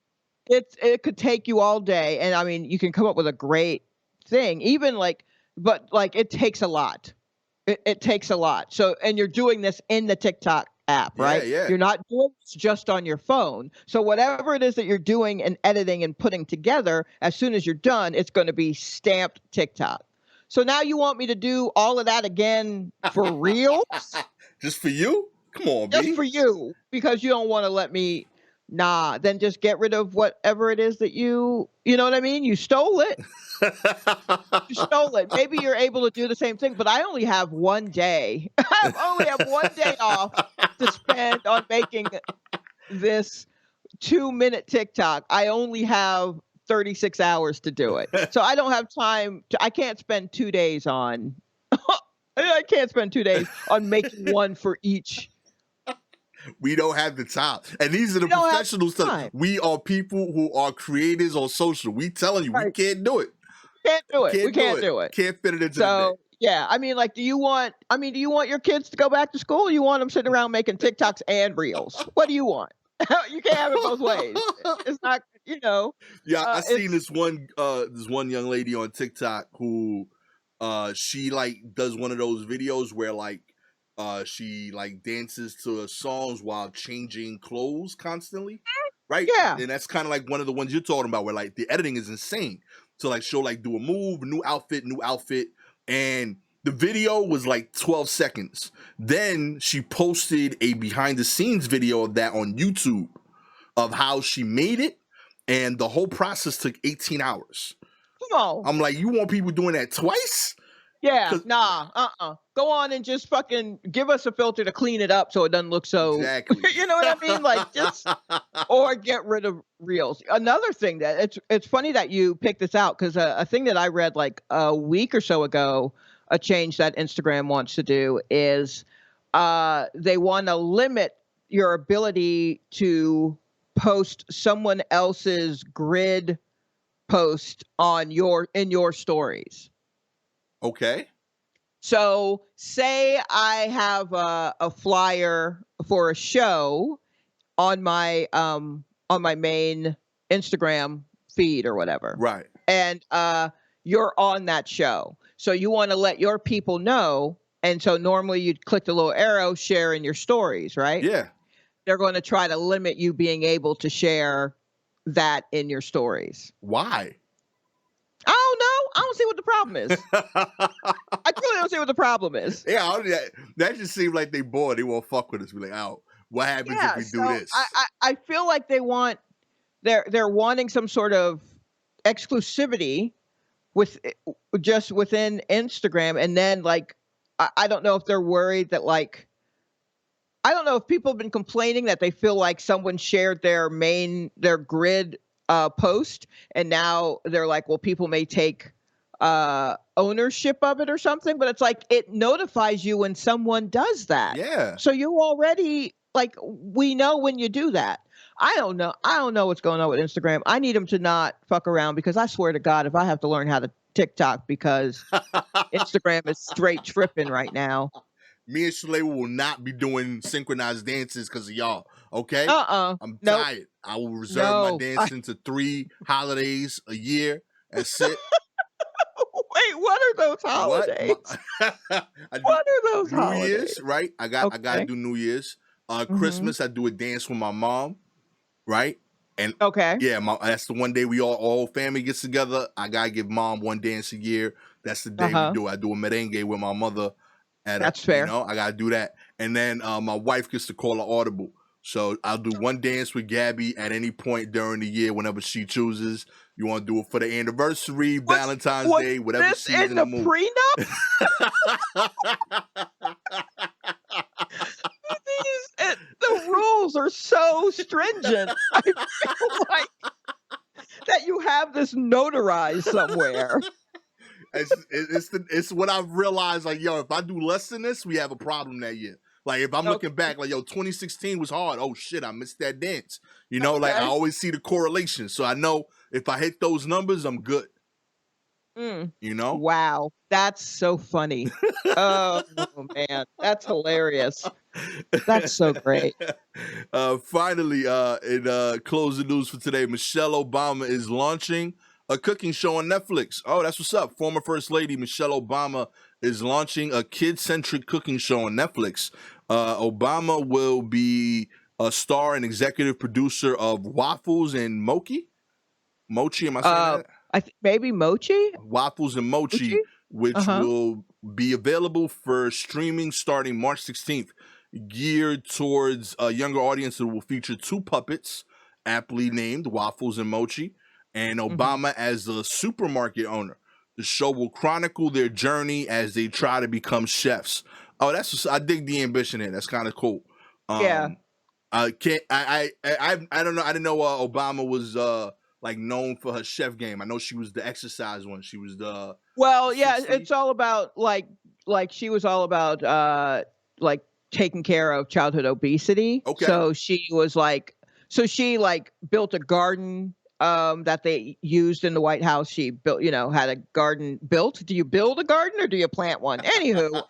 it could take you all day, and I mean, you can come up with a great thing, but it takes a lot. It takes a lot. So, and you're doing this in the TikTok app, right? Yeah. You're not doing this just on your phone. So whatever it is that you're doing and editing and putting together, as soon as you're done, it's going to be stamped TikTok. So now you want me to do all of that again for real? Just for you? Come on, Just B. for you, because you don't want to let me. Nah, then just get rid of whatever it is that you know what I mean? You stole it. You stole it. Maybe you're able to do the same thing, but I only have one day. I only have one day off to spend on making this 2-minute TikTok. I only have 36 hours to do it. So I don't have time I can't spend 2 days on I can't spend 2 days on making one for each. We don't have the time. And these are the professional stuff. We are people who are creators on social. We telling you, we can't do it. Can't do it. We can't do it. Can't fit it into the day. Yeah, I mean, like, do you want your kids to go back to school? Or you want them sitting around making TikToks and Reels? What do you want? You can't have it both ways. It's not, Yeah, I seen this one young lady on TikTok who she does one of those videos where she dances to songs while changing clothes constantly, right? Yeah. And that's kind of like one of the ones you're talking about, where the editing is insane. So she'll do a move, new outfit, and the video was 12 seconds. Then she posted a behind the scenes video of that on YouTube of how she made it, and the whole process took 18 hours. Come on. I'm like, you want people doing that twice? Yeah, 'Cause- nah, go on and just fucking give us a filter to clean it up so it doesn't look so exactly. you know what I mean? Like, just or get rid of reels. Another thing that it's funny that you picked this out because a thing that I read like a week or so ago, a change that Instagram wants to do is they want to limit your ability to post someone else's grid post on in your stories. Okay. So, say I have a flyer for a show on my main Instagram feed or whatever. Right. And you're on that show. So you want to let your people know. And so normally you'd click the little arrow, share in your stories, right? Yeah. They're going to try to limit you being able to share that in your stories. Why? I don't know. I don't see what the problem is. I really don't see what the problem is. Yeah, that just seems like they bored. They won't fuck with us. Be like, oh, what happens if we do this? I feel like they're wanting some sort of exclusivity with just within Instagram, and then like I don't know if they're worried that like I don't know if people have been complaining that they feel like someone shared their grid post, and now they're like, well, people may take ownership of it or something, but it's like it notifies you when someone does that. Yeah. So you already like we know when you do that. I don't know. I don't know what's going on with Instagram. I need them to not fuck around because I swear to God, if I have to learn how to TikTok because Instagram is straight tripping right now. Me and Shalewa will not be doing synchronized dances because of y'all. Okay? I'm Nope. tired. I will reserve my dancing to 3 holidays a year. That's it. Wait, what are those holidays? What are those New holidays? Year's, right? I gotta do New Year's. Christmas, I do a dance with my mom, right? And yeah, that's the one day we all family gets together. I gotta give mom one dance a year. That's the day we do. I do a merengue with my mother. That's fair. You know, I gotta do that. And then my wife gets to call an audible. So I'll do one dance with Gabby at any point during the year, whenever she chooses. You want to do it for the anniversary, Valentine's Day, whatever she's in the mood. Prenup? The rules are so stringent. I feel like that you have this notarized somewhere. It's what I've realized. Like, yo, if I do less than this, we have a problem that year. Like, if I'm looking back, like, yo, 2016 was hard. Oh shit, I missed that dance. You know, like I always see the correlation, so I know if I hit those numbers, I'm good. You know? Wow, that's so funny. Oh man, that's hilarious. That's so great. Finally, in closing news for today, Michelle Obama is launching a cooking show on Netflix. Oh, that's what's up. Former First Lady Michelle Obama is launching a kid-centric cooking show on Netflix. Obama will be a star and executive producer of Waffles and Mochi. Mochi, am I saying that? I think maybe Mochi? Waffles and Mochi, which will be available for streaming starting March 16th. Geared towards a younger audience, it will feature 2 puppets, aptly named Waffles and Mochi, and Obama as the supermarket owner. The show will chronicle their journey as they try to become chefs. Oh, I dig the ambition in. That's kind of cool. Yeah. I don't know. I didn't know Obama was like known for her chef game. I know she was the exercise one. She was the it's all about like she was all about like taking care of childhood obesity. Okay. So she built a garden that they used in the White House. She built, had a garden built. Do you build a garden or do you plant one? Anywho,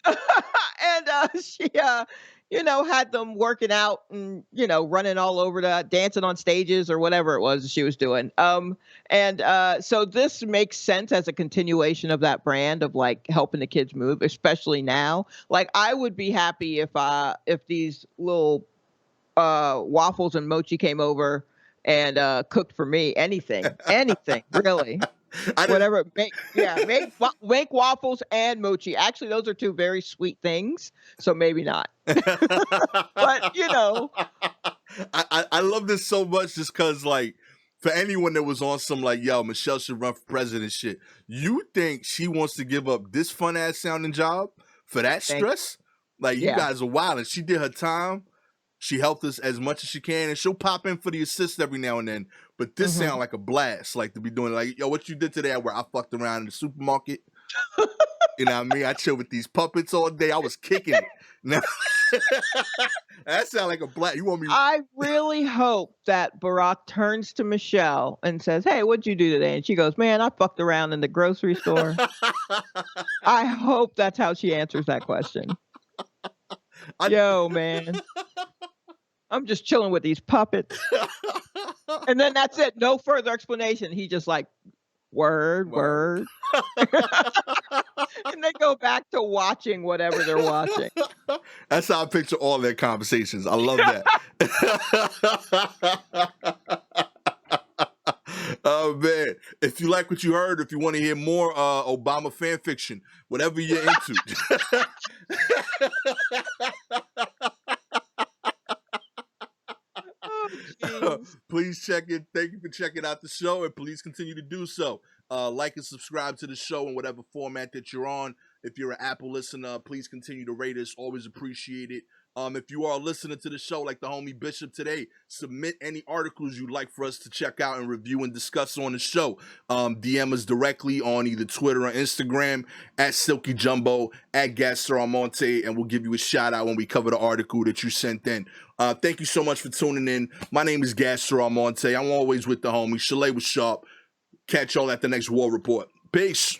and she had them working out and, running all over dancing on stages or whatever it was she was doing. So this makes sense as a continuation of that brand of like helping the kids move, especially now. Like I would be happy if these little Waffles and Mochi came over and cooked for me anything really. Whatever, make waffles and Mochi. Actually, those are 2 very sweet things, so maybe not. But I love this so much just because, like, for anyone that was on some like, yo, Michelle should run for president shit, you think she wants to give up this fun ass sounding job for that stress? Like, you guys are wild. And she did her time. She helped us as much as she can, and she'll pop in for the assist every now and then. But this sound like a blast, like to be doing like, yo, what you did today where I fucked around in the supermarket. You know what I mean? I chill with these puppets all day. I was kicking it. Now, that sound like a blast. You want me? I really hope that Barack turns to Michelle and says, "Hey, what'd you do today?" And she goes, "Man, I fucked around in the grocery store." I hope that's how she answers that question. Yo, man. I'm just chilling with these puppets. And then that's it. No further explanation. He just like, word. And they go back to watching whatever they're watching. That's how I picture all their conversations. I love that. Oh, man. If you like what you heard, if you want to hear more Obama fan fiction, whatever you're into. Please check it. Thank you for checking out the show, and please continue to do so. Like and subscribe to the show in whatever format that you're on. If you're an Apple listener, please continue to rate us. Always appreciate it. If you are listening to the show like the homie Bishop today, submit any articles you'd like for us to check out and review and discuss on the show. DM us directly on either Twitter or Instagram at Silky Jumbo, at Gastor Almonte, and we'll give you a shout out when we cover the article that you sent in. Thank you so much for tuning in. My name is Gastor Almonte. I'm always with the homie Shalewa Sharpe. Catch y'all at the next War Report. Peace.